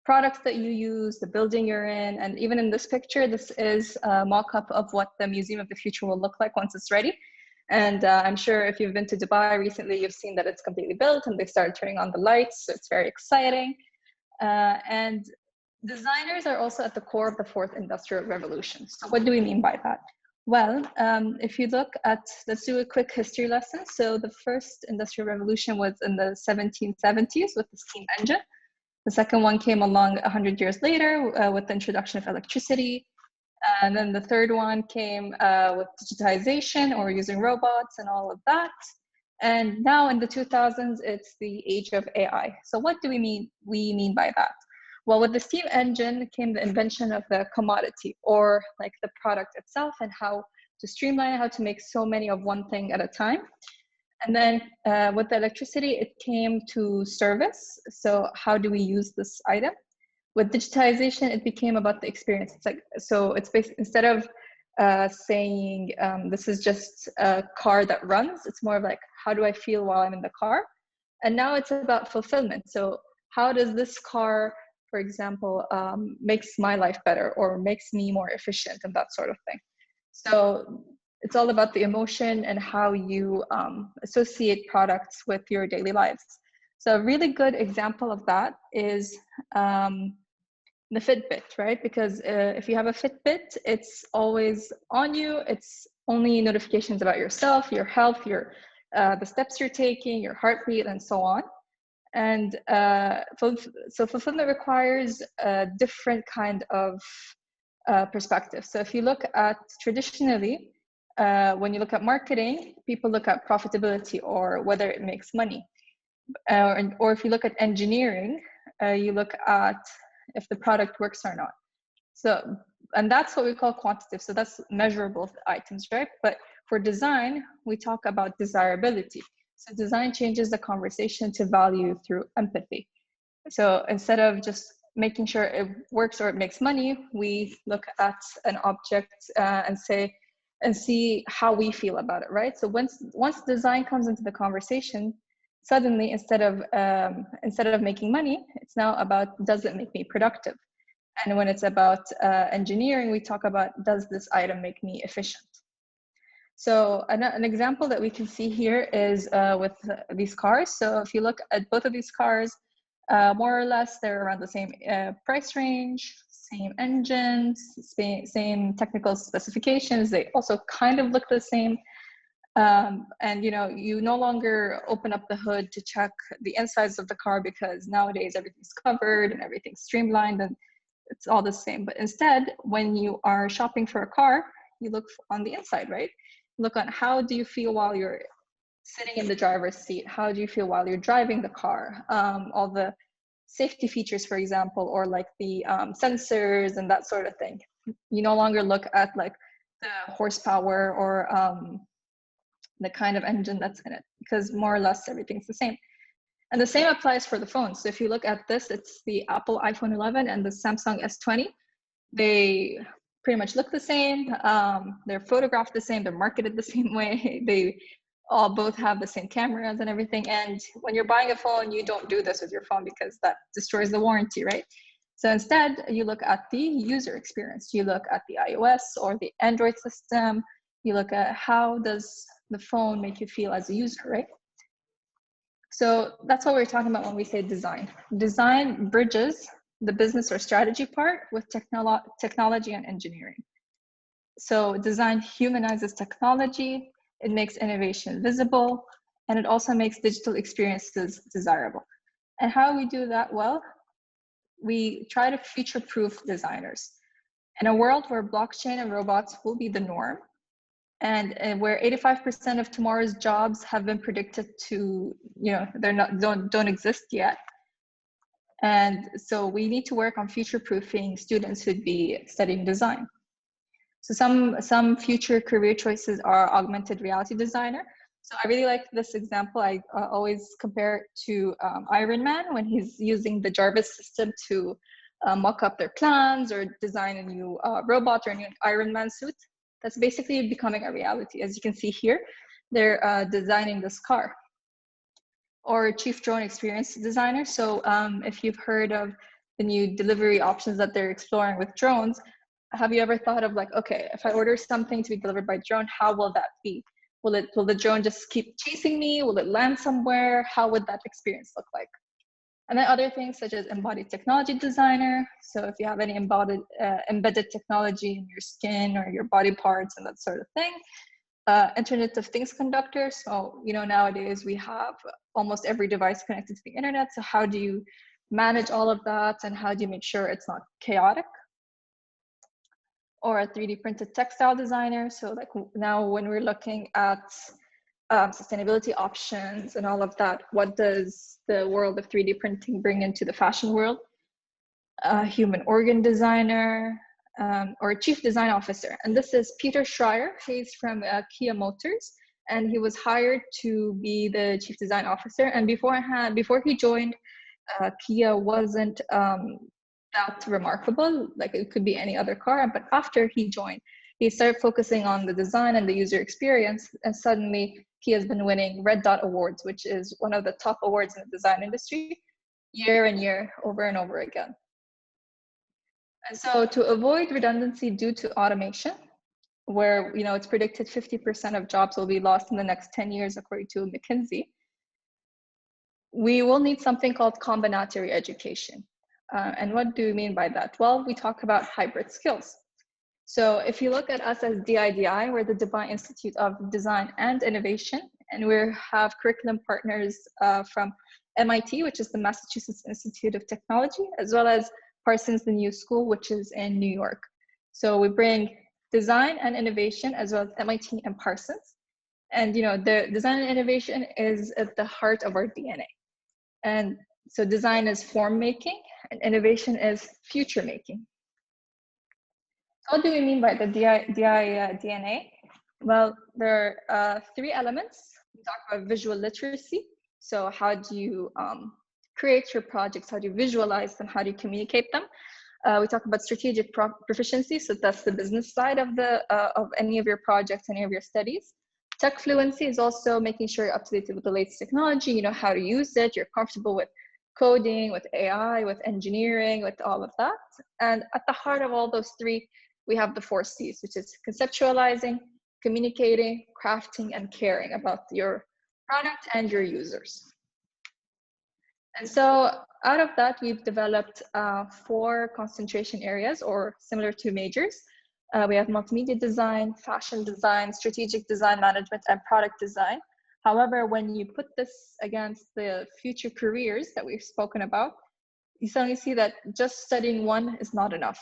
products that you use, the building you're in, and even in this picture, this is a mock-up of what the Museum of the Future will look like once it's ready. And I'm sure if you've been to Dubai recently, you've seen that it's completely built and they started turning on the lights, so it's very exciting. And designers are also at the core of the fourth industrial revolution. So what do we mean by that? Well, if you look at, let's do a quick history lesson. So the first industrial revolution was in the 1770s with the steam engine. The second one came along 100 years later with the introduction of electricity. And then the third one came with digitization or using robots and all of that. And now in the 2000s, it's the age of AI. So what do we mean by that? Well, with the steam engine came the invention of the commodity, or like the product itself, and how to streamline it, how to make so many of one thing at a time. And then with the electricity, it came to service. So how do we use this item? With digitization, it became about the experience. It's like, so it's basically, instead of saying this is just a car that runs, it's more of like, how do I feel while I'm in the car? And now it's about fulfillment. So how does this car, for example, makes my life better or makes me more efficient and that sort of thing. So it's all about the emotion and how you associate products with your daily lives. So a really good example of that is the Fitbit, right? Because if you have a Fitbit, it's always on you. It's only notifications about yourself, your health, the steps you're taking, your heart rate, and so on. And so fulfillment requires a different kind of perspective. So if you look at traditionally, when you look at marketing, people look at profitability or whether it makes money. Or if you look at engineering, you look at if the product works or not. So, and that's what we call quantitative. So that's measurable items, right? But for design, we talk about desirability. So design changes the conversation to value through empathy. So instead of just making sure it works or it makes money, we look at an object and see how we feel about it, right? So once design comes into the conversation, suddenly instead of making money, it's now about, does it make me productive? And when it's about engineering, we talk about, does this item make me efficient? So an example that we can see here is with these cars. So if you look at both of these cars, more or less, they're around the same price range, same engines, same technical specifications. They also kind of look the same. And you no longer open up the hood to check the insides of the car, because nowadays everything's covered and everything's streamlined and it's all the same. But instead, when you are shopping for a car, you look on the inside, right? Look on how do you feel while you're sitting in the driver's seat? How do you feel while you're driving the car? All the safety features, for example, or like the sensors and that sort of thing. You no longer look at like the horsepower or the kind of engine that's in it, because more or less everything's the same. And the same applies for the phones. So if you look at this, it's the Apple iPhone 11 and the Samsung S20. They pretty much look the same. They're photographed the same. They're marketed the same way. They all both have the same cameras and everything. And when you're buying a phone, you don't do this with your phone because that destroys the warranty, right? So instead, you look at the user experience. You look at the iOS or the Android system. You look at how does the phone make you feel as a user, right? So that's what we're talking about when we say design. Design bridges the business or strategy part with technology and engineering. So design humanizes technology, it makes innovation visible, and it also makes digital experiences desirable. And how we do that? Well, we try to future-proof designers. In a world where blockchain and robots will be the norm, and where 85% of tomorrow's jobs have been predicted to, don't exist yet. And so we need to work on future-proofing students who'd be studying design. So some future career choices are augmented reality designer. So I really like this example. I always compare it to Iron Man when he's using the Jarvis system to mock up their plans or design a new robot or a new Iron Man suit. That's basically becoming a reality. As you can see here, they're designing this car. or chief drone experience designer. So if you've heard of the new delivery options that they're exploring with drones, have you ever thought of like, okay, if I order something to be delivered by drone, how will that be? Will the drone just keep chasing me? Will it land somewhere? How would that experience look like? And then other things such as embodied technology designer. So if you have any embedded technology in your skin or your body parts and that sort of thing. Internet of Things conductor. So, you know, nowadays we have almost every device connected to the internet. So how do you manage all of that, and how do you make sure it's not chaotic? Or a 3D printed textile designer. So like now when we're looking at sustainability options and all of that, what does the world of 3D printing bring into the fashion world? Human organ designer, or chief design officer. And this is Peter Schreier. He's from Kia Motors, and he was hired to be the chief design officer. And before he joined, Kia wasn't that remarkable. Like it could be any other car, but after he joined, he started focusing on the design and the user experience, and suddenly Kia has been winning Red Dot Awards, which is one of the top awards in the design industry, year and year, over and over again. And so to avoid redundancy due to automation, where it's predicted 50% of jobs will be lost in the next 10 years, according to McKinsey, we will need something called combinatory education. And what do we mean by that? Well, we talk about hybrid skills. So if you look at us as DIDI, we're the Dubai Institute of Design and Innovation, and we have curriculum partners from MIT, which is the Massachusetts Institute of Technology, as well as Parsons the New School, which is in New York. So we bring design and innovation as well as MIT and Parsons. And the design and innovation is at the heart of our DNA. And so design is form making and innovation is future making. What do we mean by the DNA? Well, there are 3 elements. We talk about visual literacy. So how do you create your projects? How do you visualize them? How do you communicate them? We talk about strategic proficiency. So that's the business side of any of your projects, any of your studies. Tech fluency is also making sure you're up to date with the latest technology. You know how to use it. You're comfortable with coding, with AI, with engineering, with all of that. And at the heart of all those 3, we have the 4 C's, which is conceptualizing, communicating, crafting, and caring about your product and your users. And so out of that, we've developed 4 concentration areas, or similar to majors. We have multimedia design, fashion design, strategic design management, and product design. However, when you put this against the future careers that we've spoken about, you suddenly see that just studying one is not enough,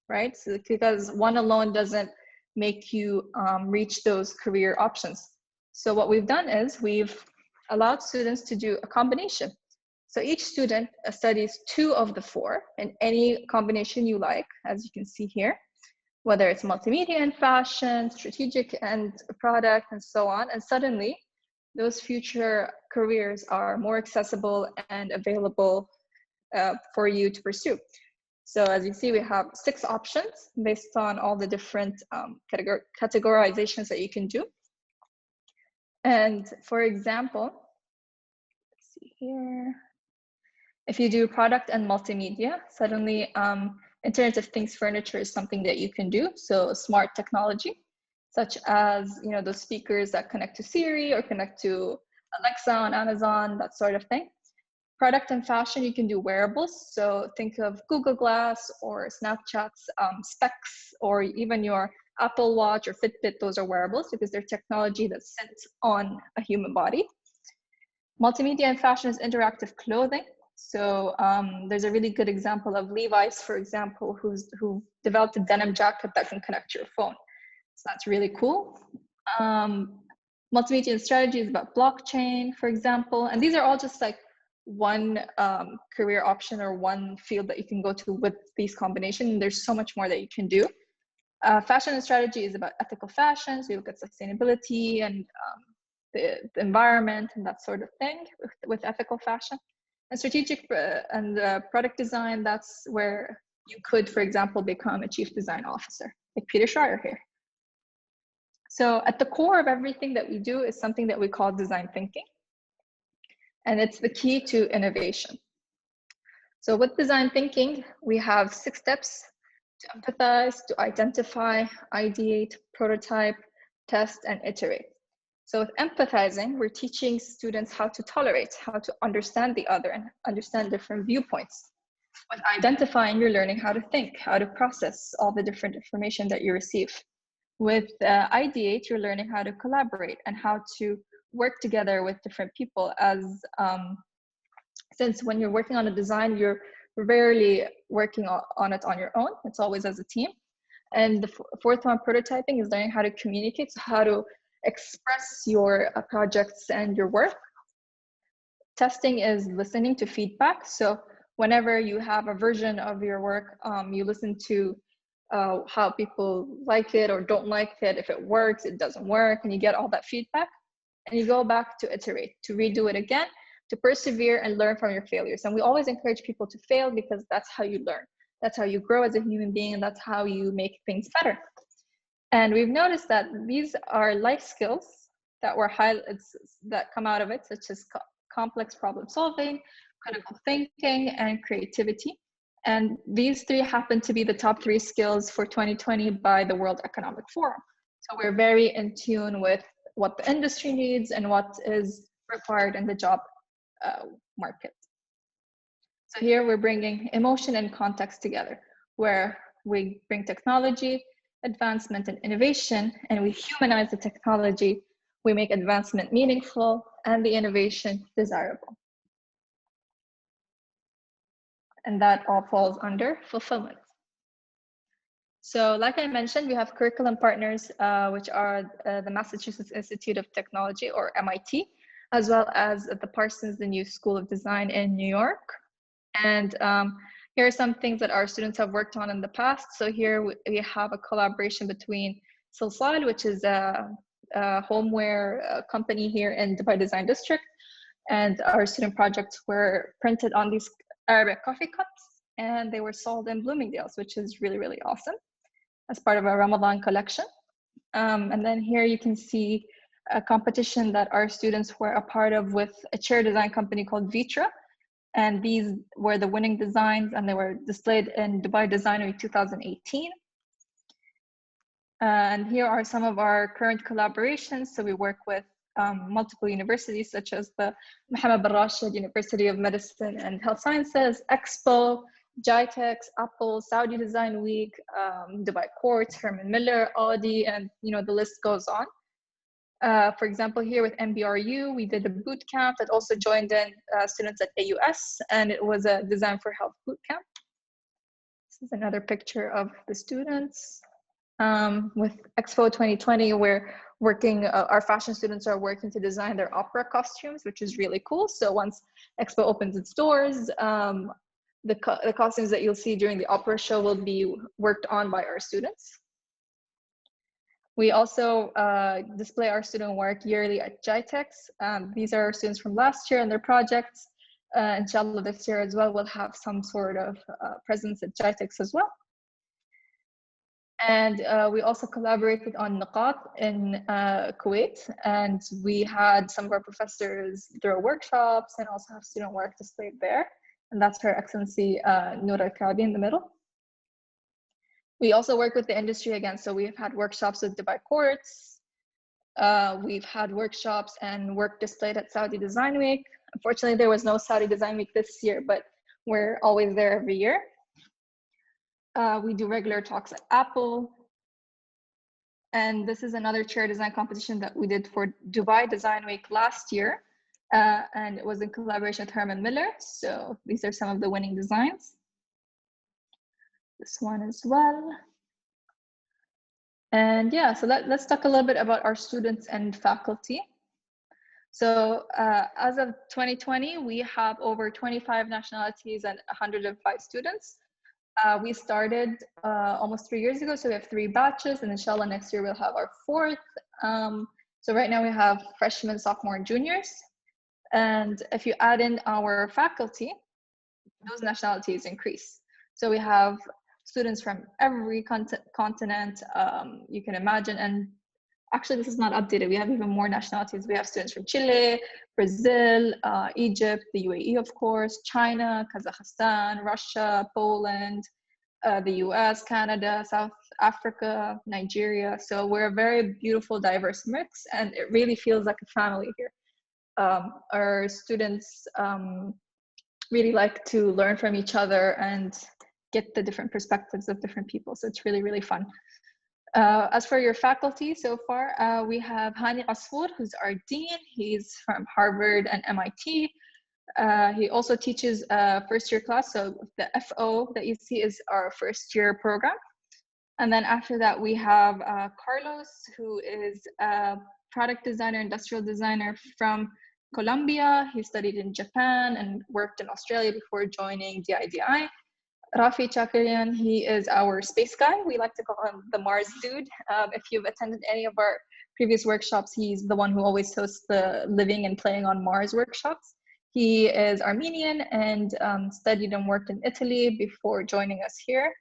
right? So, because one alone doesn't make you reach those career options. So what we've done is we've allowed students to do a combination. So each student studies 2 of the 4 in any combination you like, as you can see here, whether it's multimedia and fashion, strategic and product, and so on. And suddenly, those future careers are more accessible and available for you to pursue. So as you see, we have 6 options based on all the different categorizations that you can do. And for example, let's see here. If you do product and multimedia, suddenly Internet of Things furniture is something that you can do. So smart technology, such as those speakers that connect to Siri or connect to Alexa on Amazon, that sort of thing. Product and fashion, you can do wearables. So think of Google Glass or Snapchat's specs, or even your Apple Watch or Fitbit. Those are wearables because they're technology that sits on a human body. Multimedia and fashion is interactive clothing. So there's a really good example of Levi's, for example, who developed a denim jacket that can connect to your phone. So that's really cool. Multimedia and strategy is about blockchain, for example. And these are all just like one career option or one field that you can go to with these combinations. There's so much more that you can do. Fashion and strategy is about ethical fashion. So you look at sustainability and the environment and that sort of thing with ethical fashion. And strategic and product design, that's where you could, for example, become a chief design officer, like Peter Schreier here. So at the core of everything that we do is something that we call design thinking. and it's the key to innovation. So with design thinking, we have 6 steps: to empathize, to identify, ideate, prototype, test, and iterate. So with empathizing, we're teaching students how to tolerate, how to understand the other and understand different viewpoints. With identifying, you're learning how to think, how to process all the different information that you receive. With ideate, you're learning how to collaborate and how to work together with different people, as since when you're working on a design, you're rarely working on it on your own. It's always as a team. And the fourth one, prototyping, is learning how to communicate, so how to express your projects and your work. Testing is listening to feedback. So whenever you have a version of your work, you listen to how people like it or don't like it, if it works, it doesn't work, and you get all that feedback. And you go back to iterate, to redo it again, to persevere and learn from your failures. And we always encourage people to fail, because that's how you learn. That's how you grow as a human being, and that's how you make things better. And we've noticed that these are life skills that that come out of it, such as complex problem solving, critical thinking, and creativity. And these 3 happen to be the top 3 skills for 2020 by the World Economic Forum. So we're very in tune with what the industry needs and what is required in the job market. So here we're bringing emotion and context together, where we bring technology, advancement, and innovation, and we humanize the technology. We make advancement meaningful and the innovation desirable. And that all falls under fulfillment. So like I mentioned, we have curriculum partners, which are the Massachusetts Institute of Technology, or MIT, as well as the Parsons, the New School of Design in New York. And here are some things that our students have worked on in the past. So here we have a collaboration between Silsal, which is a homeware company here in Dubai Design District. And our student projects were printed on these Arabic coffee cups, and they were sold in Bloomingdale's, which is really, really awesome, as part of a Ramadan collection. And then here you can see a competition that our students were a part of with a chair design company called Vitra. And these were the winning designs, and they were displayed in Dubai Design Week 2018. And here are some of our current collaborations. So we work with multiple universities, such as the Mohammed bin Rashid University of Medicine and Health Sciences, EXPO, GITEX, Apple, Saudi Design Week, Dubai Courts, Herman Miller, Audi, and the list goes on. For example, here with MBRU, we did a boot camp that also joined in students at AUS, and it was a Design for Health boot camp. This is another picture of the students. With EXPO 2020, we're working, our fashion students are working to design their opera costumes, which is really cool. So once EXPO opens its doors, the costumes that you'll see during the opera show will be worked on by our students. We also display our student work yearly at GITEX. These are our students from last year and their projects. Inshallah, this year as well, we'll have some sort of presence at GITEX as well. And we also collaborated on Naqat in Kuwait, and we had some of our professors throw workshops and also have student work displayed there. And that's Her Excellency Noor Al-Kaabi in the middle. We also work with the industry again. So we've had workshops with Dubai Courts. We've had workshops and work displayed at Saudi Design Week. Unfortunately, there was no Saudi Design Week this year, but we're always there every year. We do regular talks at Apple. And this is another chair design competition that we did for Dubai Design Week last year. And it was in collaboration with Herman Miller. So these are some of the winning designs. This one as well. And yeah, so let's talk a little bit about our students and faculty. So as of 2020, we have over 25 nationalities and 105 students. We started almost 3 years ago, so we have 3 batches, and inshallah next year we'll have our 4th. So right now we have freshmen, sophomore, and juniors. And if you add in our faculty, those nationalities increase. So we have students from every continent you can imagine, and Actually, this is not updated. We have even more nationalities. We have students from Chile, Brazil, Egypt, the UAE, of course, China, Kazakhstan, Russia, Poland, the US, Canada, South Africa, Nigeria. So we're a very beautiful, diverse mix, and it really feels like a family here. Our students really like to learn from each other and get the different perspectives of different people. So it's really, really fun. As for your faculty so far, we have Hani Asfour, who's our dean. He's from Harvard and MIT. He also teaches first year class. So the FO that you see is our first year program. And then after that, we have Carlos, who is a product designer, industrial designer from Colombia. He studied in Japan and worked in Australia before joining DIDI. Rafi Chakarian, he is our space guy. We like to call him the Mars dude. If you've attended any of our previous workshops, he's the one who always hosts the living and playing on Mars workshops. He is Armenian and studied and worked in Italy before joining us here.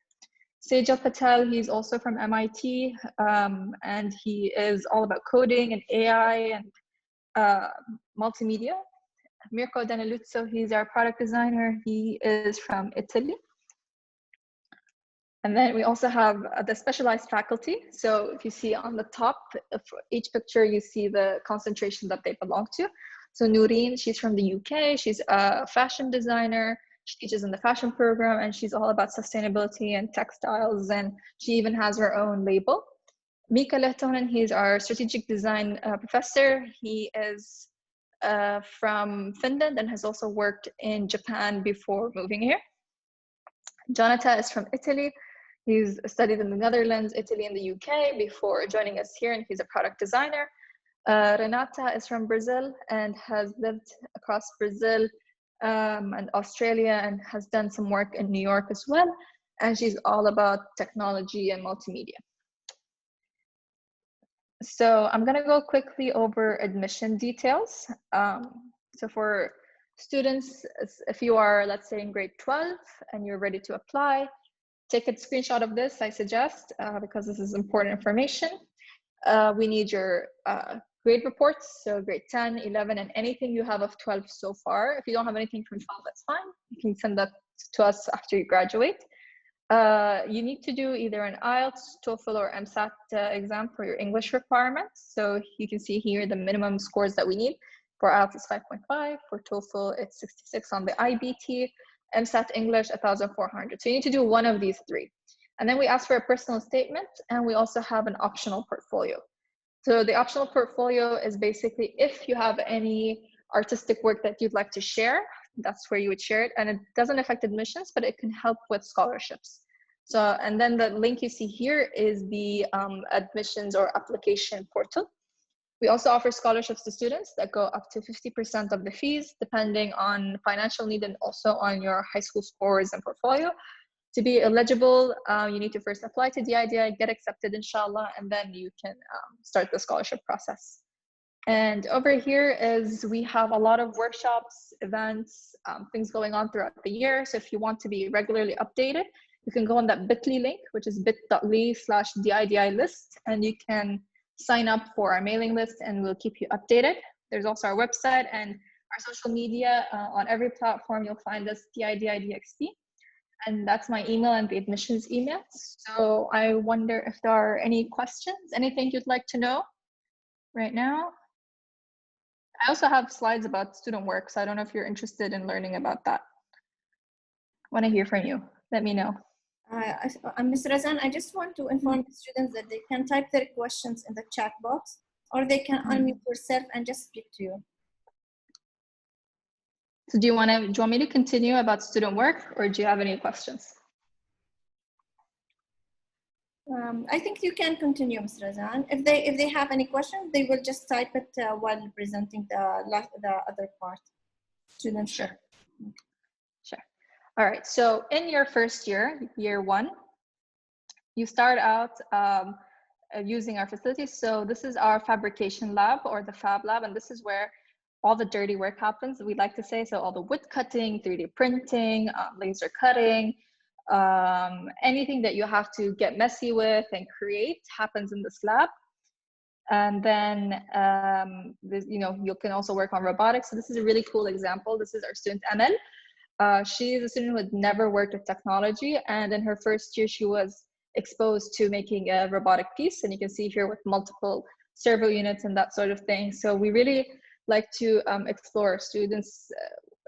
Sejal Patel, he's also from MIT, and he is all about coding and AI and multimedia. Mirko Daniluzzo, he's our product designer. He is from Italy. And then we also have the specialized faculty. So if you see on the top of each picture, you see the concentration that they belong to. So Noureen, she's from the UK. She's a fashion designer. She teaches in the fashion program, and she's all about sustainability and textiles. And she even has her own label. Mika Lehtonen, he's our strategic design professor. He is from Finland and has also worked in Japan before moving here. Jonathan is from Italy. He's studied in the Netherlands, Italy, and the UK before joining us here, and he's a product designer. Renata is from Brazil and has lived across Brazil and Australia and has done some work in New York as well. And she's all about technology and multimedia. So I'm gonna go quickly over admission details. So for students, if you are, let's say in grade 12 and you're ready to apply, take a screenshot of this, I suggest, because this is important information. We need your grade reports, so grade 10, 11, and anything you have of 12 so far. If you don't have anything from 12, that's fine. You can send that to us after you graduate. You need to do either an IELTS, TOEFL, or MSAT exam for your English requirements. So you can see here the minimum scores that we need. For IELTS, it's 5.5. For TOEFL, it's 66 on the IBT. MSAT English, 1,400. So you need to do one of these three. And then we ask for a personal statement, and we also have an optional portfolio. So the optional portfolio is basically if you have any artistic work that you'd like to share, that's where you would share it. And it doesn't affect admissions, but it can help with scholarships. So, and then the link you see here is the admissions or application portal. We also offer scholarships to students that go up to 50% of the fees, depending on financial need and also on your high school scores and portfolio. To be eligible, you need to first apply to DIDI, get accepted, inshallah, and then you can start the scholarship process. And over here is we have a lot of workshops, events, things going on throughout the year. So if you want to be regularly updated, you can go on that bit.ly link, which is bit.ly/DIDI list, and you can sign up for our mailing list and we'll keep you updated. There's also our website and our social media. On every platform, you'll find us DIDIDXP. And that's my email and the admissions email. So I wonder if there are any questions, anything you'd like to know right now. I also have slides about student work, so I don't know if you're interested in learning about that. I want to hear from you. Let me know. I'm Ms. Razan. I just want to inform the students that they can type their questions in the chat box, or they can unmute yourself and just speak to you. So do you want me to continue about student work, or do you have any questions? I think you can continue, Ms. Razan. If they have any questions, they will just type it while presenting the other part. Students. Sure. Sure. All right. So in your first year, year one, you start out using our facilities. So this is our fabrication lab, or the fab lab, and this is where all the dirty work happens, we like to say. So all the wood cutting, 3D printing, laser cutting, anything that you have to get messy with and create happens in this lab. And then, you can also work on robotics. So this is a really cool example. This is our student Amal. She is a student who had never worked with technology, and in her first year, she was exposed to making a robotic piece, and you can see here with multiple servo units and that sort of thing. So we really like to explore students,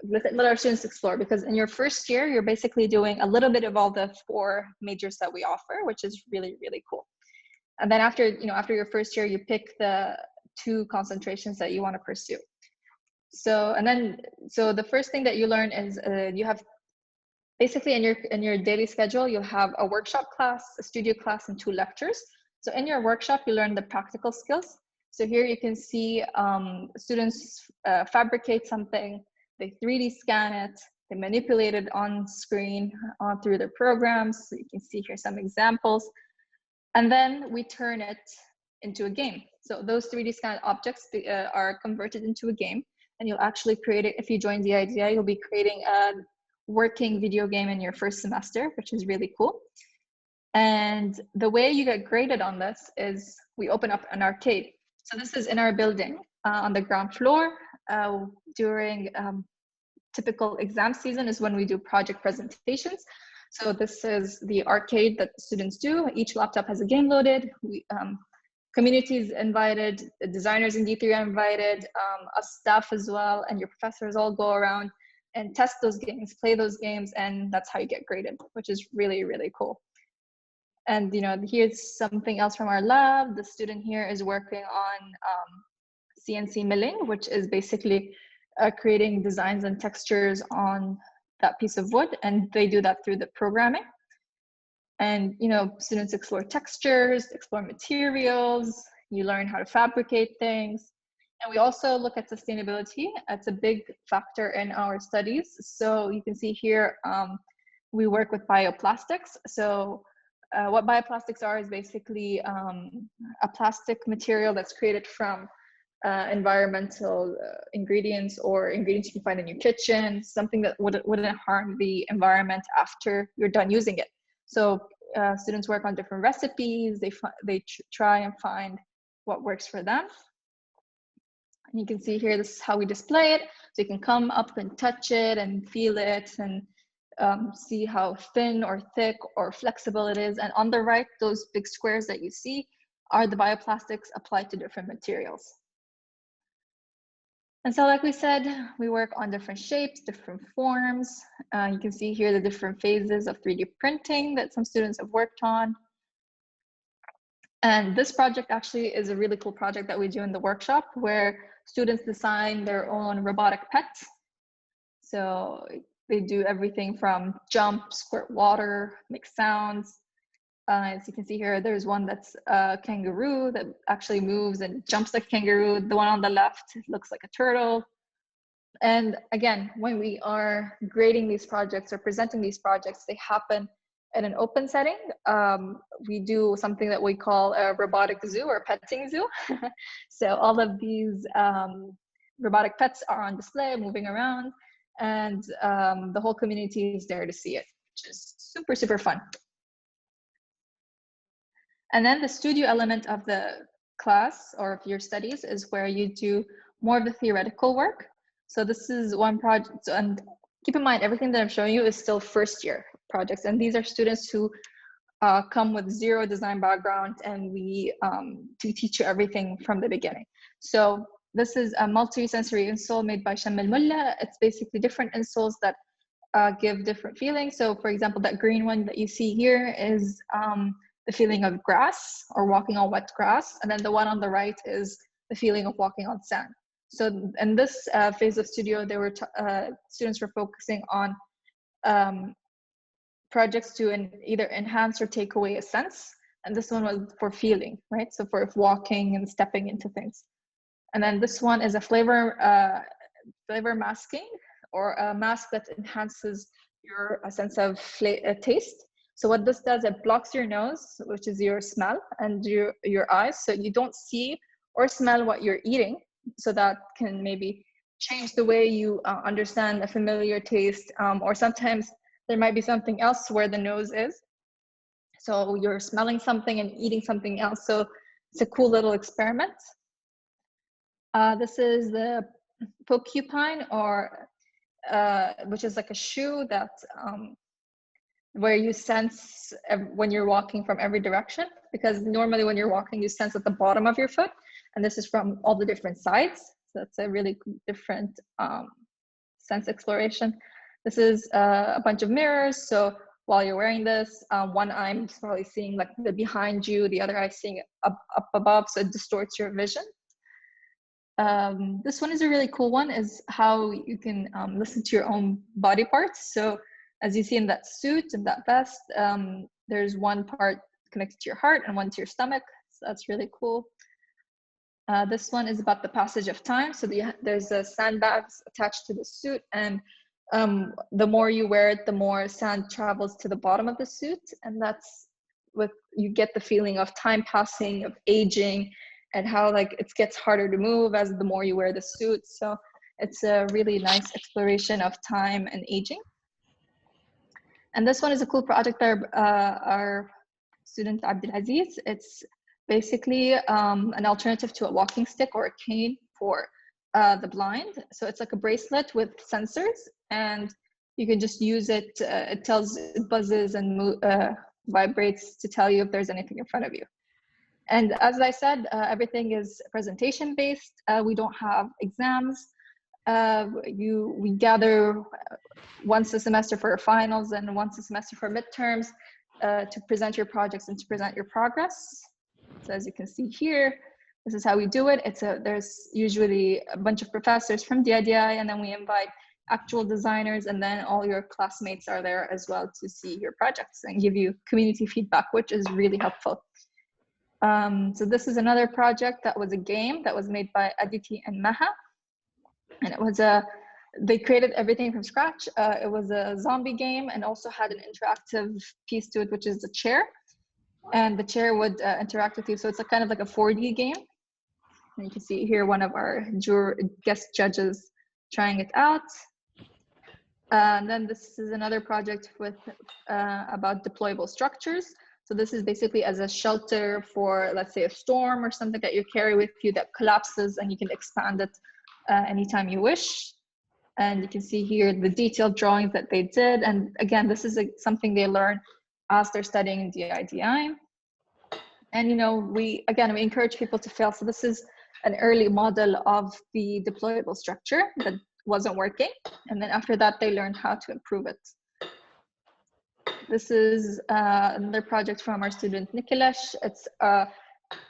let our students explore, because in your first year, you're basically doing a little bit of all the 4 majors that we offer, which is really, really cool. And then after your first year, you pick the 2 concentrations that you want to pursue. So the first thing that you learn is you have basically in your daily schedule, you'll have a workshop class, a studio class, and 2 lectures. So in your workshop, you learn the practical skills. So here you can see students fabricate something, they 3D scan it, they manipulate it on screen through their programs. So you can see here some examples. And then we turn it into a game. So those 3D scanned objects are converted into a game, and you'll actually create it. If you join the idea, you'll be creating a working video game in your first semester, which is really cool. And the way you get graded on this is we open up an arcade. So this is in our building on the ground floor. During typical exam season is when we do project presentations. So this is the arcade that the students do. Each laptop has a game loaded. Community is invited, the designers in D3 are invited, us staff as well, and your professors all go around and test those games, play those games, and that's how you get graded, which is really, really cool. And here's something else from our lab. The student here is working on CNC milling, which is basically creating designs and textures on that piece of wood, and they do that through the programming. And students explore textures, explore materials, you learn how to fabricate things. And we also look at sustainability. It's a big factor in our studies. So you can see here, we work with bioplastics. So what bioplastics are is basically a plastic material that's created from environmental ingredients or ingredients you can find in your kitchen, something that wouldn't harm the environment after you're done using it. So students work on different recipes. They try and find what works for them. And you can see here, this is how we display it. So you can come up and touch it and feel it and see how thin or thick or flexible it is. And on the right, those big squares that you see are the bioplastics applied to different materials. And so like we said, we work on different shapes, different forms. You can see here the different phases of 3D printing that some students have worked on. And this project actually is a really cool project that we do in the workshop where students design their own robotic pets. So they do everything from jump, squirt water, make sounds. As you can see here, there's one that's a kangaroo that actually moves and jumps like a kangaroo. The one on the left looks like a turtle. And again, when we are grading these projects or presenting these projects, they happen in an open setting. We do something that we call a robotic zoo or petting zoo. So all of these robotic pets are on display, moving around, and the whole community is there to see it, which is super, super fun. And then the studio element of the class or of your studies is where you do more of the theoretical work. So this is one project, and keep in mind, everything that I'm showing you is still first year projects. And these are students who come with zero design background, and we teach you everything from the beginning. So this is a multi-sensory insole made by Sham al-Mulla. It's basically different insoles that give different feelings. So for example, that green one that you see here is the feeling of grass or walking on wet grass. And then the one on the right is the feeling of walking on sand. So in this phase of studio, there were students were focusing on projects to either enhance or take away a sense. And this one was for feeling, right? So for walking and stepping into things. And then this one is a flavor masking, or a mask that enhances your sense of taste. So what this does, it blocks your nose, which is your smell, and your eyes, so you don't see or smell what you're eating. So that can maybe change the way you understand a familiar taste, or sometimes there might be something else where the nose is. So you're smelling something and eating something else. So It's a cool little experiment. This is the porcupine, or which is like a shoe that where you sense when you're walking from every direction, because normally when you're walking you sense at the bottom of your foot, and this is from all the different sides. So that's a really different sense exploration. This is a bunch of mirrors, so while you're wearing this, one eye is probably seeing like the behind you, the other eye seeing up above, so it distorts your vision. This one is a really cool one, is how you can listen to your own body parts. So as you see in that suit and that vest, there's one part connected to your heart and one to your stomach. So that's really cool. This one is about the passage of time. So there's sandbags attached to the suit, and the more you wear it, the more sand travels to the bottom of the suit, and that's what you get the feeling of time passing, of aging, and how like it gets harder to move as the more you wear the suit. So it's a really nice exploration of time and aging. And this one is a cool project that our student Abdelaziz. It's basically an alternative to a walking stick or a cane for the blind. So it's like a bracelet with sensors, and you can just use it. It buzzes and vibrates to tell you if there's anything in front of you. And as I said, everything is presentation based. We don't have exams. We gather once a semester for our finals and once a semester for midterms to present your projects and to present your progress. So as you can see here, this is how we do it. There's usually a bunch of professors from the IDI, and then we invite actual designers, and then all your classmates are there as well to see your projects and give you community feedback, which is really helpful. So this is another project that was a game that was made by Aditi and Maha, and it was they created everything from scratch. It was a zombie game and also had an interactive piece to it, which is the chair, and the chair would interact with you. So it's kind of like a 4D game. And you can see here one of our guest judges trying it out. And then this is another project with about deployable structures. So this is basically as a shelter for, let's say, a storm or something that you carry with you that collapses, and you can expand it anytime you wish. And you can see here the detailed drawings that they did. And again, this is something they learn as they're studying in DIDI. And we encourage people to fail. So this is an early model of the deployable structure that wasn't working. And then after that, they learned how to improve it. This is another project from our student Nikilesh. It's a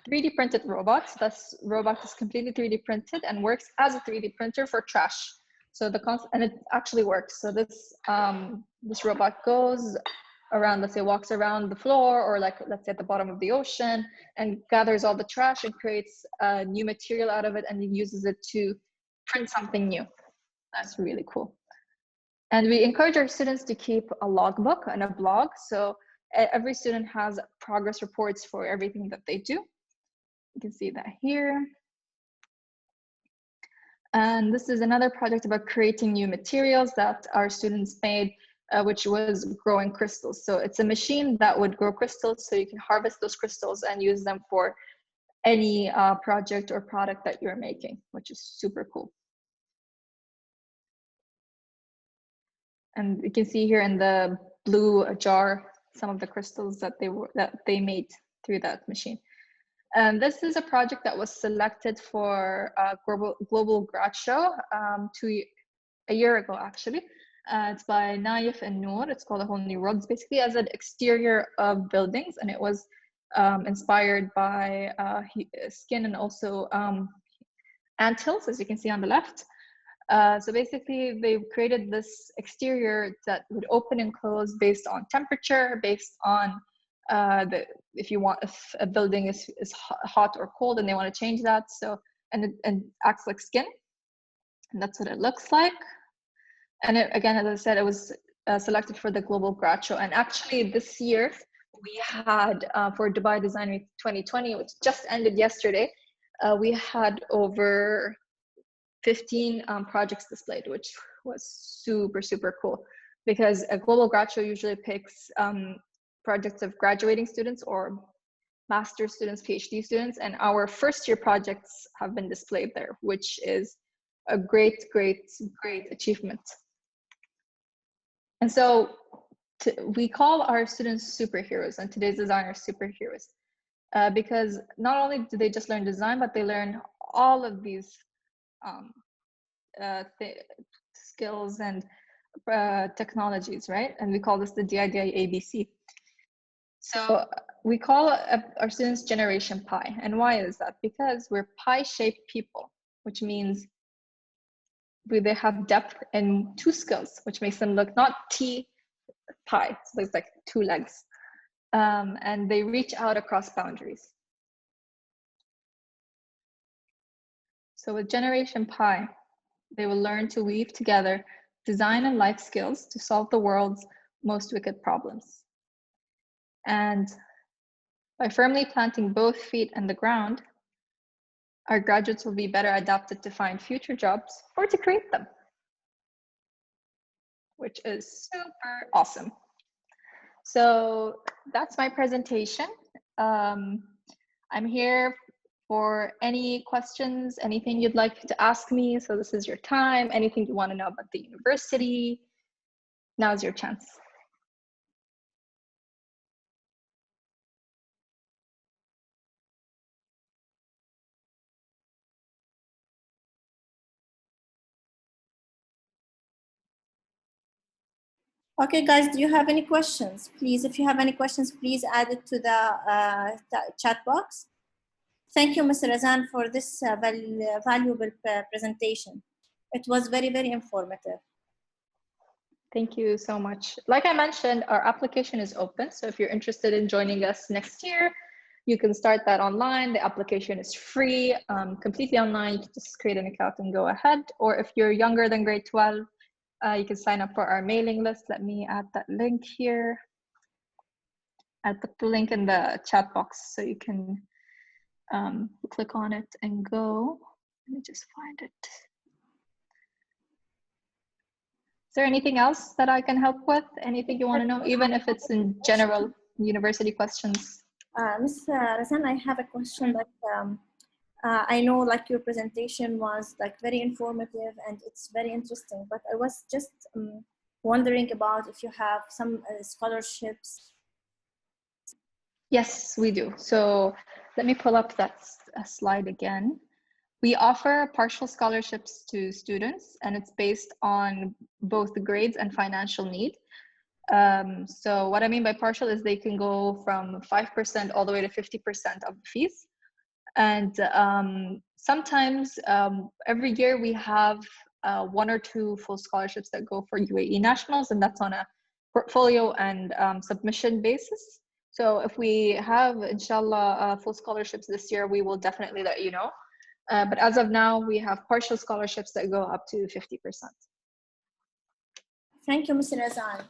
3D printed robot. So this robot is completely 3D printed and works as a 3D printer for trash. So and it actually works. So this robot goes around, let's say, walks around the floor, or like, let's say, at the bottom of the ocean, and gathers all the trash and creates a new material out of it, and uses it to print something new. That's really cool. And we encourage our students to keep a logbook and a blog. So every student has progress reports for everything that they do. You can see that here. And this is another project about creating new materials that our students made, which was growing crystals. So it's a machine that would grow crystals, so you can harvest those crystals and use them for any project or product that you're making, which is super cool. And you can see here in the blue jar some of the crystals that they made through that machine. And this is a project that was selected for a global grad show a year ago, actually. It's by Naif and Noor. It's called A Whole New World. It's basically as an exterior of buildings, and it was inspired by skin and also anthills, as you can see on the left. So basically, they created this exterior that would open and close based on temperature, based on if a building is hot or cold and they want to change that. So and it acts like skin, and that's what it looks like. And again, as I said, it was selected for the Global Grad Show. And actually, this year we had for Dubai Design Week 2020, which just ended yesterday, we had over 15 projects displayed, which was super cool, because a Global Grad Show usually picks projects of graduating students or master's students, PhD students, and our first year projects have been displayed there, which is a great, great, great achievement. And so we call our students superheroes, and today's designers superheroes, because not only do they just learn design, but they learn all of these skills and technologies, right? And we call this the DIDI ABC. So we call our students Generation Pi. And why is that? Because we're pi-shaped people, which means they have depth in two skills, which makes them look not pi, so it's like two legs. And they reach out across boundaries. So with Generation Pi, they will learn to weave together design and life skills to solve the world's most wicked problems. And by firmly planting both feet in the ground, our graduates will be better adapted to find future jobs or to create them, which is super awesome. So that's my presentation. I'm here for any questions, anything you'd like to ask me. So this is your time, anything you want to know about the university. Now's your chance. Okay, guys, do you have any questions? Please, if you have any questions, please add it to the chat box. Thank you, Mr. Razan, for this valuable presentation. It was very, very informative. Thank you so much. Like I mentioned, our application is open. So if you're interested in joining us next year, you can start that online. The application is free, completely online. You can just create an account and go ahead. Or if you're younger than grade 12, you can sign up for our mailing list. Let me add that link here. I put the link in the chat box so you can click on it and go. Let me just find it. Is there anything else that I can help with? Anything you want to know, even if it's in general university questions? Ms. Razan, I have a question that I know like your presentation was like very informative and it's very interesting, but I was just wondering about if you have some scholarships. Yes, we do. So let me pull up that slide again. We offer partial scholarships to students, and it's based on both the grades and financial need. So what I mean by partial is they can go from 5% all the way to 50% of the fees. And sometimes every year we have 1 or 2 full scholarships that go for UAE nationals, and that's on a portfolio and submission basis. So if we have, inshallah, full scholarships this year, we will definitely let you know. But as of now, we have partial scholarships that go up to 50%. Thank you, Mr. Razan.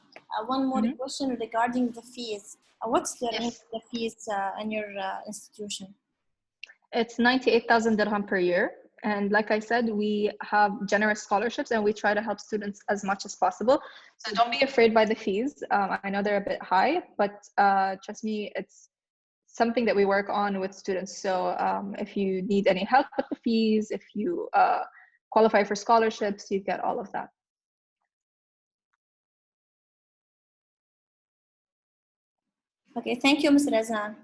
One more question regarding the fees. What's the range of the fees in your institution? It's 98,000 dirham per year. And like I said, we have generous scholarships and we try to help students as much as possible. So don't be afraid by the fees. I know they're a bit high, but trust me, it's something that we work on with students. So if you need any help with the fees, if you qualify for scholarships, you get all of that. Okay, thank you, Mr. Razan.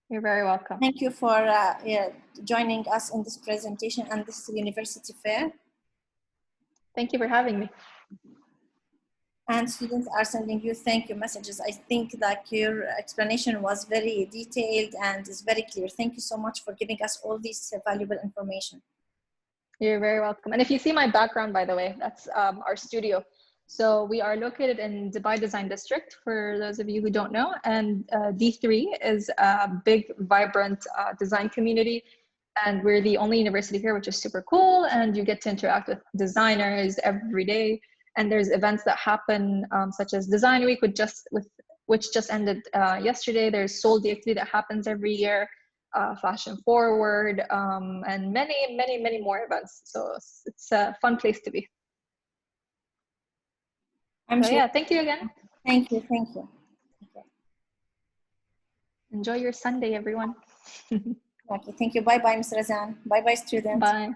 You're very welcome. Thank you for joining us in this presentation and this university fair. Thank you for having me. And students are sending you thank you messages. I think that your explanation was very detailed and is very clear. Thank you so much for giving us all this valuable information. You're very welcome. And if you see my background, by the way, that's our studio. So we are located in Dubai Design District, for those of you who don't know. And D3 is a big, vibrant design community. And we're the only university here, which is super cool. And you get to interact with designers every day. And there's events that happen, such as Design Week, which just ended yesterday. There's Seoul D3 that happens every year. Fashion Forward, and many, many, many more events. So it's a fun place to be. I'm so sure. Yeah, thank you again. Thank you, thank you. Okay. Enjoy your Sunday, everyone. Okay, thank you. Bye-bye, Ms. Razan. Bye-bye, students. Bye.